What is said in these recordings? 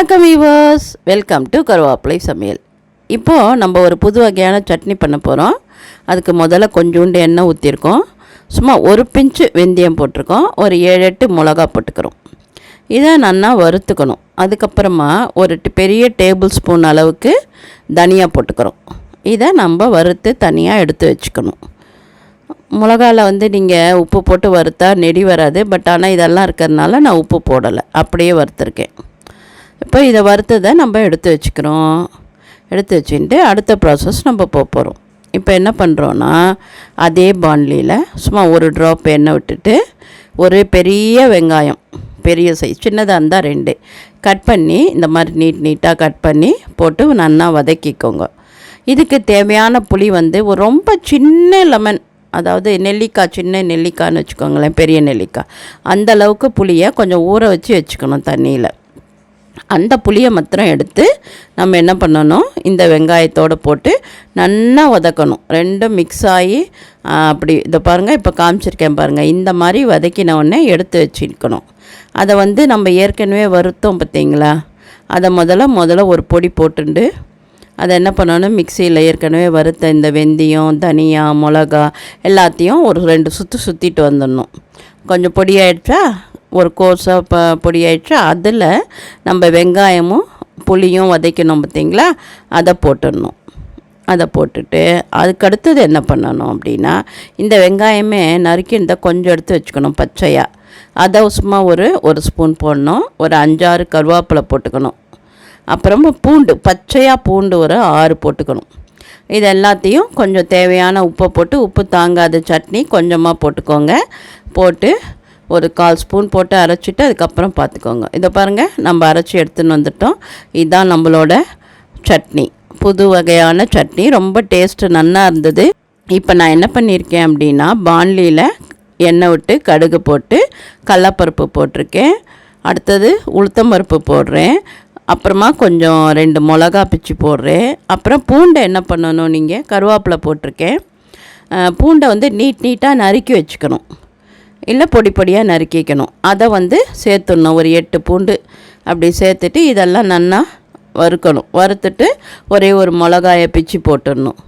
வணக்கம் viewers, welcome to கருவேப்பிலை சமையல். இப்போது நம்ம ஒரு புது வகையான சட்னி பண்ண போகிறோம். அதுக்கு முதல்ல கொஞ்சோண்டு எண்ணெய் ஊற்றிருக்கோம். சும்மா ஒரு பிஞ்சு வெந்தயம் போட்டிருக்கோம். ஒரு 7-8 மிளகா போட்டுக்கிறோம். இதை நல்லா வறுத்துக்கணும். அதுக்கப்புறமா ஒரு பெரிய டேபிள் ஸ்பூன் அளவுக்கு தனியா போட்டுக்கிறோம். இதை நம்ம வறுத்து தனியாக எடுத்து வச்சுக்கணும். மிளகாவில் நீங்கள் உப்பு போட்டு வறுத்தா நெடி வராது. பட் ஆனால் இதெல்லாம் இருக்கிறதுனால நான் உப்பு போடலை, அப்படியே வறுத்துருக்கேன். இப்போ இதை வறுத்ததை நம்ம எடுத்து வச்சுக்கிறோம். எடுத்து வச்சுட்டு அடுத்த ப்ராசஸ் நம்ம போகிறோம். இப்போ என்ன பண்ணுறோன்னா, அதே பாண்லியில் சும்மா ஒரு ட்ராப் எண்ணெய் விட்டுட்டு ஒரு பெரிய வெங்காயம், பெரிய சைஸ், சின்னதாக இருந்தால் 2 கட் பண்ணி இந்த மாதிரி நீட்டாக கட் பண்ணி போட்டு நல்லா வதக்கிக்கோங்க. இதுக்கு தேவையான புளி ஒரு ரொம்ப சின்ன லெமன், அதாவது நெல்லிக்காய், சின்ன நெல்லிக்காய்னு வச்சுக்கோங்களேன், பெரிய நெல்லிக்காய், அந்தளவுக்கு புளியை கொஞ்சம் ஊற வச்சு வச்சுக்கணும் தண்ணியில். அந்த புளியை மாத்திரம் எடுத்து நம்ம என்ன பண்ணணும், இந்த வெங்காயத்தோடு போட்டு நல்லா வதக்கணும். ரெண்டும் மிக்ஸ் ஆகி அப்படி இதை பாருங்கள், இப்போ காமிச்சிருக்கேன் பாருங்கள், இந்த மாதிரி வதக்கின உடனே எடுத்து வச்சுக்கணும். அதை நம்ம ஏற்கனவே வறுத்தோம் பார்த்திங்களா, அதை முதல்ல ஒரு பொடி போட்டுண்டு அதை என்ன பண்ணணும், மிக்சியில் ஏற்கனவே வறுத்த இந்த வெந்தயம், தனியா, மிளகா எல்லாத்தையும் ஒரு 2 சுற்று சுற்றிட்டு வந்துடணும். கொஞ்சம் பொடி ஆகிடுச்சா, ஒரு கோர்ஸாக பொடி ஆகிடுச்சா, அதில் நம்ம வெங்காயமும் புளியும் வதக்கணும் பார்த்திங்களா, அதை போட்டுடணும். அதை போட்டுட்டு அதுக்கடுத்தது என்ன பண்ணணும் அப்படின்னா, இந்த வெங்காயமே நறுக்கி இருந்தால் கொஞ்சம் எடுத்து வச்சுக்கணும் பச்சையாக. அதை சும்மா ஒரு ஸ்பூன் போடணும். ஒரு 5-6 கருவேப்பிலை போட்டுக்கணும். அப்புறமா பூண்டு, பச்சையாக பூண்டு ஒரு 6 போட்டுக்கணும். இது எல்லாத்தையும் கொஞ்சம் தேவையான உப்பை போட்டு, உப்பு தாங்காத சட்னி கொஞ்சமாக போட்டுக்கோங்க. போட்டு ஒரு 1/4 ஸ்பூன் போட்டு அரைச்சிட்டு அதுக்கப்புறம் பார்த்துக்கோங்க. இதை பாருங்கள், நம்ம அரைச்சி எடுத்துன்னு வந்துட்டோம். இதுதான் நம்மளோட சட்னி, புது வகையான சட்னி. ரொம்ப டேஸ்ட்டு நல்லா இருந்தது. இப்போ நான் என்ன பண்ணியிருக்கேன் அப்படின்னா, பாண்லியில் எண்ணெய் விட்டு கடுகு போட்டு கடலைப்பருப்பு போட்டிருக்கேன். அடுத்தது உளுத்தம்பருப்பு போடுறேன். அப்புறமா கொஞ்சம் 2 மிளகா பிச்சு போடுறேன். அப்புறம் பூண்டை என்ன பண்ணணும், நீங்கள் கருவேப்பிலை போட்டிருக்கேன். பூண்டை நீட்டாக நறுக்கி வச்சுக்கணும், இல்லை பொடியாக நறுக்கிக்கணும். அதை சேர்த்துடணும். ஒரு 8 பூண்டு அப்படி சேர்த்துட்டு இதெல்லாம் நல்லா வறுக்கணும். வறுத்துட்டு ஒரே ஒரு மிளகாயை பிச்சு போட்டுடணும்.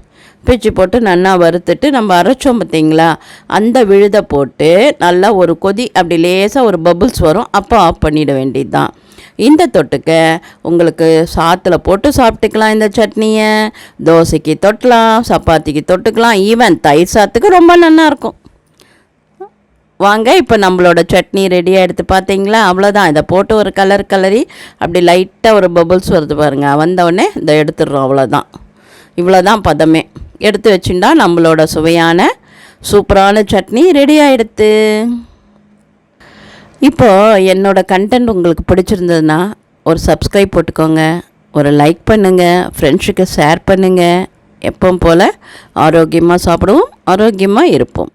பிச்சு போட்டு நல்லா வறுத்துட்டு நம்ம அரைச்சோம் பார்த்திங்களா, அந்த விழுதை போட்டு நல்லா ஒரு கொதி, அப்படி லேசாக ஒரு பபுள்ஸ் வரும், அப்போ ஆஃப் பண்ணிட வேண்டியது தான். இந்த தொட்டுக்க உங்களுக்கு சாத்தில் போட்டு சாப்பிட்டுக்கலாம். இந்த சட்னியை தோசைக்கு தொட்டலாம், சப்பாத்திக்கு தொட்டுக்கலாம், ஈவன் தயிர் சாத்துக்கு ரொம்ப நல்லாயிருக்கும். வாங்க, இப்போ நம்மளோட சட்னி ரெடியாக எடுத்து பார்த்தீங்களா, அவ்வளோதான். இதை போட்டு ஒரு கலரி அப்படி லைட்டாக ஒரு பபுள்ஸ் வருது பாருங்கள், வந்தவுடனே இதை எடுத்துடுறோம். அவ்வளோதான், இவ்வளோதான் பதமே. எடுத்து வச்சுட்டா நம்மளோட சுவையான சூப்பரான சட்னி ரெடி ஆகிடுது. இப்போது என்னோடய கண்டென்ட் உங்களுக்கு பிடிச்சிருந்ததுன்னா ஒரு சப்ஸ்கிரைப் போட்டுக்கோங்க, ஒரு லைக் பண்ணுங்கள், ஃப்ரெண்ட்ஸுக்கு ஷேர் பண்ணுங்கள். எப்பவும் போல் ஆரோக்கியமாக சாப்பிடுவோம், ஆரோக்கியமாக இருப்போம்.